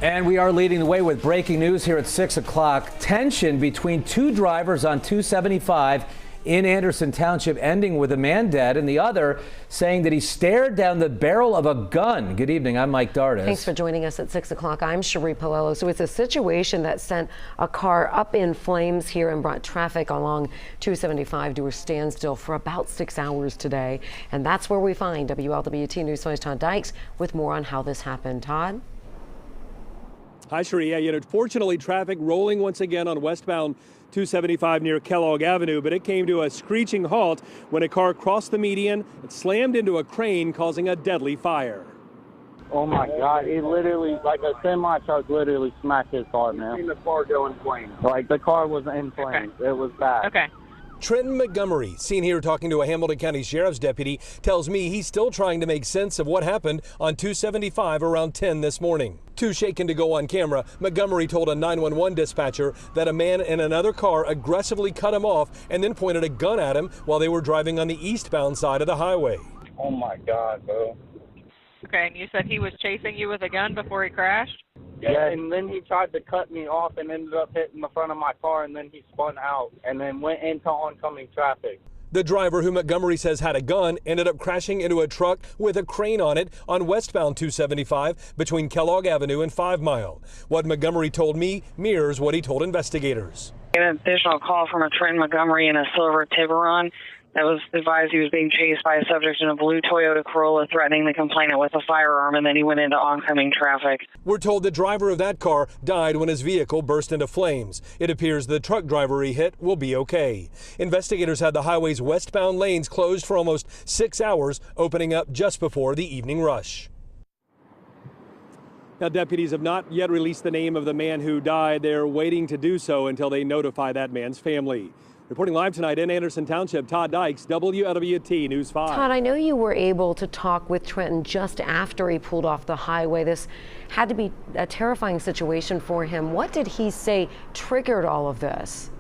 And we are leading the way with breaking news here at 6 o'clock. Tension between two drivers on 275 in Anderson Township ending with a man dead and the other saying that he stared down the barrel of a gun. Good evening. I'm Mike Dardis. Thanks for joining us at 6 o'clock. I'm Cherie Polello. So it's a situation that sent a car up in flames here and brought traffic along 275 to a standstill for about 6 hours today. And that's where we find WLWT News 5's Todd Dykes with more on how this happened. Todd? Hi, Cherie. Yeah, fortunately, traffic rolling once again on westbound 275 near Kellogg Avenue, but it came to a screeching halt when a car crossed the median and slammed into a crane, causing a deadly fire. Oh my God! It literally, like a semi truck, literally smacked his car, man. I've seen the car go in flames. Like the car was in flames. Okay. It was bad. Okay. Trenton Montgomery, seen here talking to a Hamilton County Sheriff's deputy, tells me he's still trying to make sense of what happened on 275 around 10 this morning. Too shaken to go on camera, Montgomery told a 911 dispatcher that a man in another car aggressively cut him off and then pointed a gun at him while they were driving on the eastbound side of the highway. Oh my God, bro. Okay, and you said he was chasing you with a gun before he crashed? Yeah, and then he tried to cut me off and ended up hitting the front of my car, and then he spun out and then went into oncoming traffic. The driver, who Montgomery says had a gun, ended up crashing into a truck with a crane on it on westbound 275 between Kellogg Avenue and 5 Mile. What Montgomery told me mirrors what he told investigators. An additional call from a Trenton Montgomery in a silver Tiburon that was advised he was being chased by a subject in a blue Toyota Corolla, threatening the complainant with a firearm, and then he went into oncoming traffic. We're told the driver of that car died when his vehicle burst into flames. It appears the truck driver he hit will be okay. Investigators had the highway's westbound lanes closed for almost 6 hours, opening up just before the evening rush. Now, deputies have not yet released the name of the man who died. They're waiting to do so until they notify that man's family. Reporting live tonight in Anderson Township, Todd Dykes, WLWT News 5. Todd, I know you were able to talk with Trenton just after he pulled off the highway. This had to be a terrifying situation for him. What did he say triggered all of this?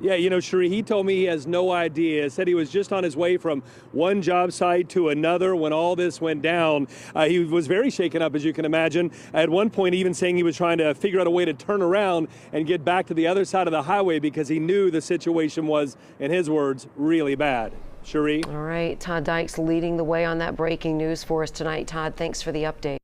Yeah, Cherie, he told me he has no idea. He said he was just on his way from one job site to another when all this went down. He was very shaken up, as you can imagine. At one point, even saying he was trying to figure out a way to turn around and get back to the other side of the highway because he knew the situation was, in his words, really bad. Cherie? All right, Todd Dykes leading the way on that breaking news for us tonight. Todd, thanks for the update.